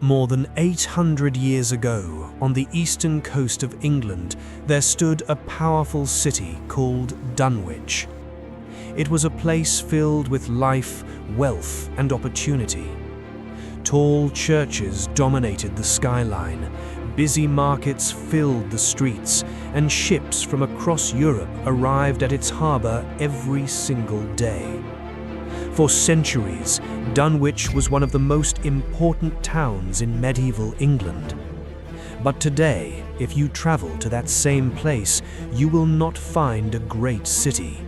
More than 800 years ago, on the eastern coast of England, there stood a powerful city called Dunwich. It was a place filled with life, wealth, and opportunity. Tall churches dominated the skyline, busy markets filled the streets, and ships from across Europe arrived at its harbour every single day. For centuries, Dunwich was one of the most important towns in medieval England. But today, if you travel to that same place, you will not find a great city.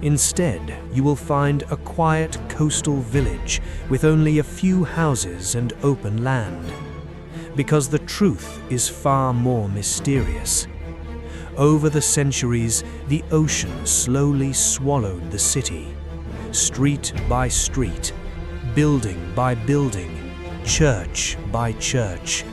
Instead, you will find a quiet coastal village with only a few houses and open land. Because the truth is far more mysterious. Over the centuries, the ocean slowly swallowed the city. Street by street, building by building, church by church,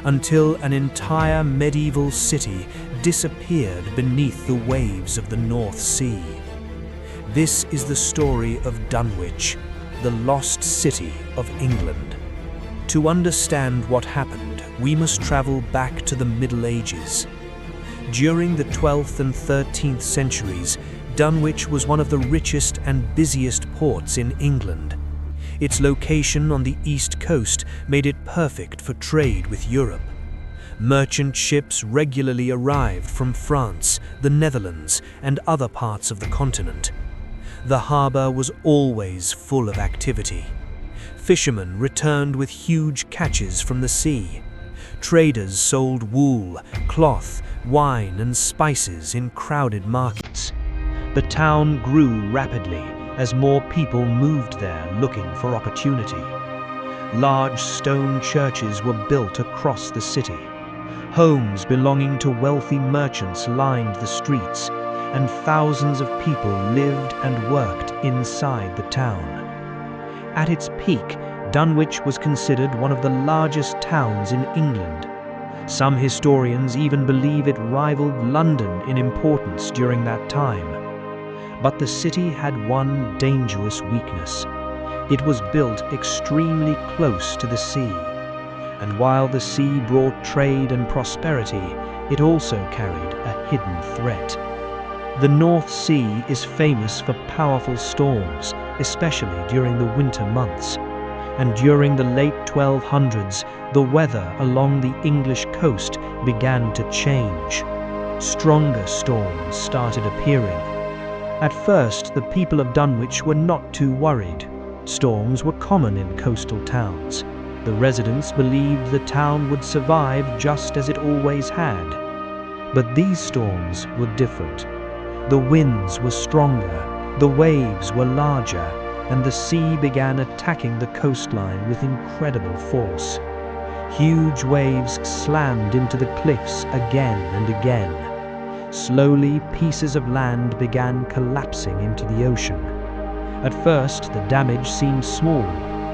until an entire medieval city disappeared beneath the waves of the North Sea. This is the story of Dunwich, the lost city of England. To understand what happened, we must travel back to the Middle Ages. During the 12th and 13th centuries, Dunwich was one of the richest and busiest ports in England. Its location on the east coast made it perfect for trade with Europe. Merchant ships regularly arrived from France, the Netherlands, and other parts of the continent. The harbour was always full of activity. Fishermen returned with huge catches from the sea. Traders sold wool, cloth, wine, and spices in crowded markets. The town grew rapidly as more people moved there looking for opportunity. Large stone churches were built across the city. Homes belonging to wealthy merchants lined the streets, and thousands of people lived and worked inside the town. At its peak, Dunwich was considered one of the largest towns in England. Some historians even believe it rivaled London in importance during that time. But the city had one dangerous weakness. It was built extremely close to the sea. And while the sea brought trade and prosperity, it also carried a hidden threat. The North Sea is famous for powerful storms, especially during the winter months. And during the late 1200s, the weather along the English coast began to change. Stronger storms started appearing. At first, the people of Dunwich were not too worried. Storms were common in coastal towns. The residents believed the town would survive just as it always had. But these storms were different. The winds were stronger, the waves were larger, and the sea began attacking the coastline with incredible force. Huge waves slammed into the cliffs again and again. Slowly, pieces of land began collapsing into the ocean. At first, the damage seemed small.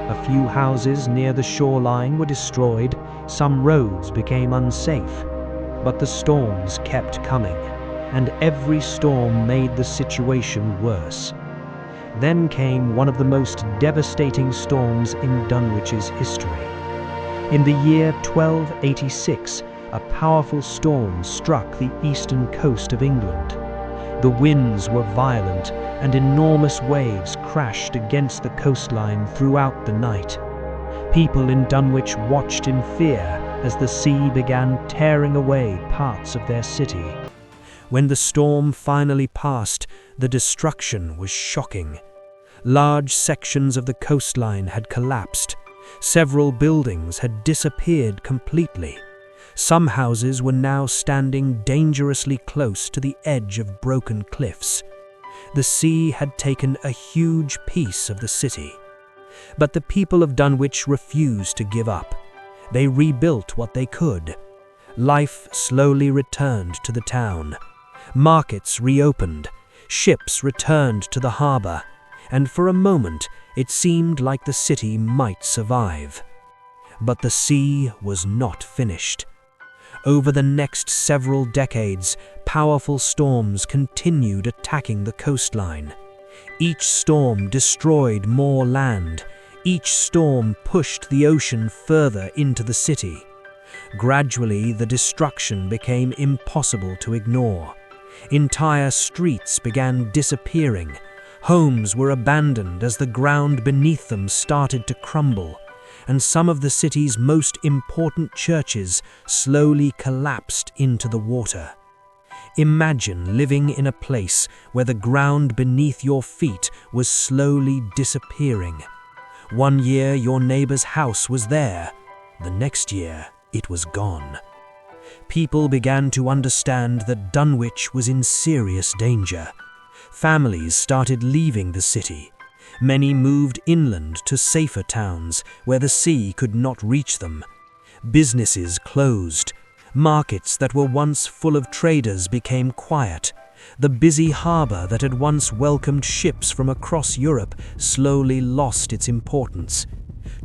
A few houses near the shoreline were destroyed, some roads became unsafe. But the storms kept coming, and every storm made the situation worse. Then came one of the most devastating storms in Dunwich's history. In the year 1286, a powerful storm struck the eastern coast of England. The winds were violent, and enormous waves crashed against the coastline throughout the night. People in Dunwich watched in fear as the sea began tearing away parts of their city. When the storm finally passed, the destruction was shocking. Large sections of the coastline had collapsed. Several buildings had disappeared completely. Some houses were now standing dangerously close to the edge of broken cliffs. The sea had taken a huge piece of the city. But the people of Dunwich refused to give up. They rebuilt what they could. Life slowly returned to the town. Markets reopened. Ships returned to the harbour. And for a moment, it seemed like the city might survive. But the sea was not finished. Over the next several decades, powerful storms continued attacking the coastline. Each storm destroyed more land. Each storm pushed the ocean further into the city. Gradually, the destruction became impossible to ignore. Entire streets began disappearing. Homes were abandoned as the ground beneath them started to crumble, and some of the city's most important churches slowly collapsed into the water. Imagine living in a place where the ground beneath your feet was slowly disappearing. One year your neighbor's house was there, the next year it was gone. People began to understand that Dunwich was in serious danger. Families started leaving the city. Many moved inland to safer towns where the sea could not reach them. Businesses closed. Markets that were once full of traders became quiet. The busy harbor that had once welcomed ships from across Europe slowly lost its importance.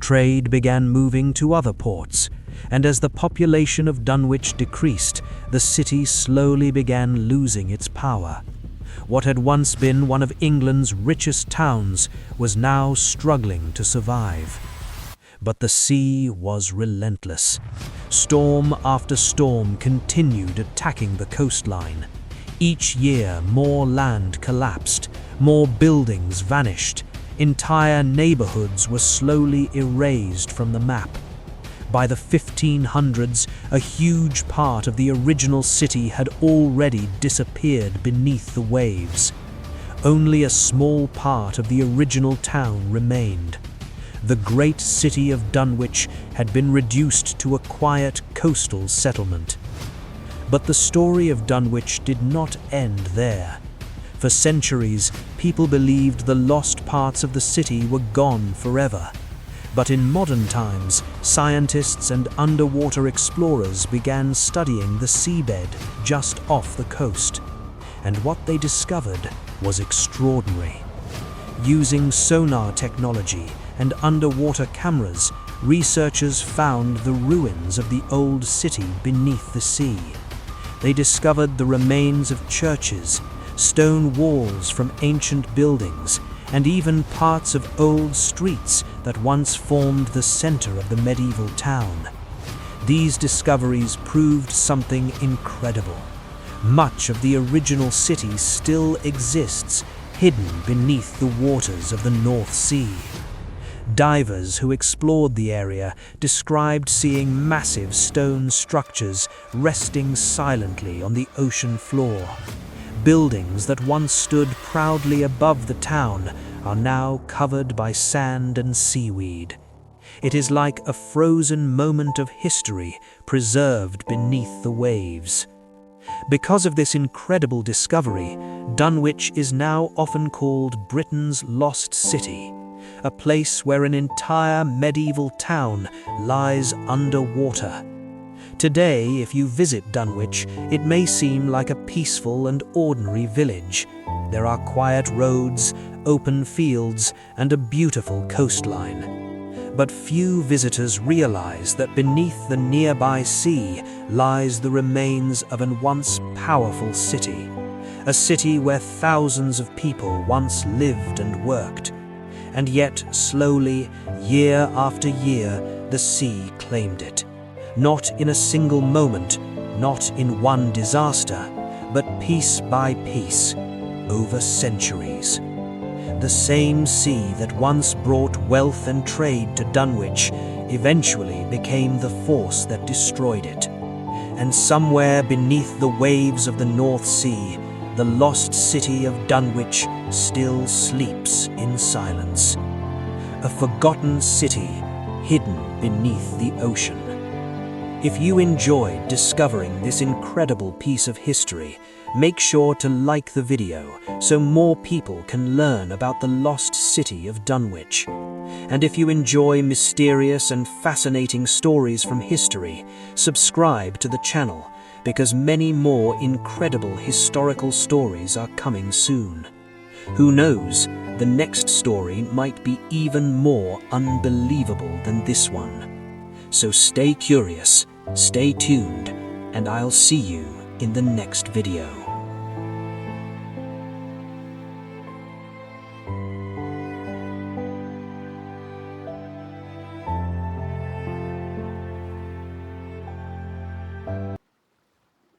Trade began moving to other ports, and as the population of Dunwich decreased, the city slowly began losing its power. What had once been one of England's richest towns was now struggling to survive. But the sea was relentless. Storm after storm continued attacking the coastline. Each year, more land collapsed, more buildings vanished. Entire neighborhoods were slowly erased from the map. By the 1500s, a huge part of the original city had already disappeared beneath the waves. Only a small part of the original town remained. The great city of Dunwich had been reduced to a quiet coastal settlement. But the story of Dunwich did not end there. For centuries, people believed the lost parts of the city were gone forever. But in modern times, scientists and underwater explorers began studying the seabed just off the coast. And what they discovered was extraordinary. Using sonar technology and underwater cameras, researchers found the ruins of the old city beneath the sea. They discovered the remains of churches, stone walls from ancient buildings, and even parts of old streets that once formed the center of the medieval town. These discoveries proved something incredible. Much of the original city still exists, hidden beneath the waters of the North Sea. Divers who explored the area described seeing massive stone structures resting silently on the ocean floor. Buildings that once stood proudly above the town are now covered by sand and seaweed. It is like a frozen moment of history preserved beneath the waves. Because of this incredible discovery, Dunwich is now often called Britain's Lost City, a place where an entire medieval town lies underwater. Today, if you visit Dunwich, it may seem like a peaceful and ordinary village. There are quiet roads, open fields, and a beautiful coastline. But few visitors realize that beneath the nearby sea lies the remains of an once powerful city. A city where thousands of people once lived and worked. And yet, slowly, year after year, the sea claimed it. Not in a single moment, not in one disaster, but piece by piece, over centuries. The same sea that once brought wealth and trade to Dunwich eventually became the force that destroyed it. And somewhere beneath the waves of the North Sea, the lost city of Dunwich still sleeps in silence. A forgotten city hidden beneath the ocean. If you enjoyed discovering this incredible piece of history, make sure to like the video so more people can learn about the lost city of Dunwich. And if you enjoy mysterious and fascinating stories from history, subscribe to the channel because many more incredible historical stories are coming soon. Who knows, the next story might be even more unbelievable than this one. So stay curious, stay tuned, and I'll see you in the next video.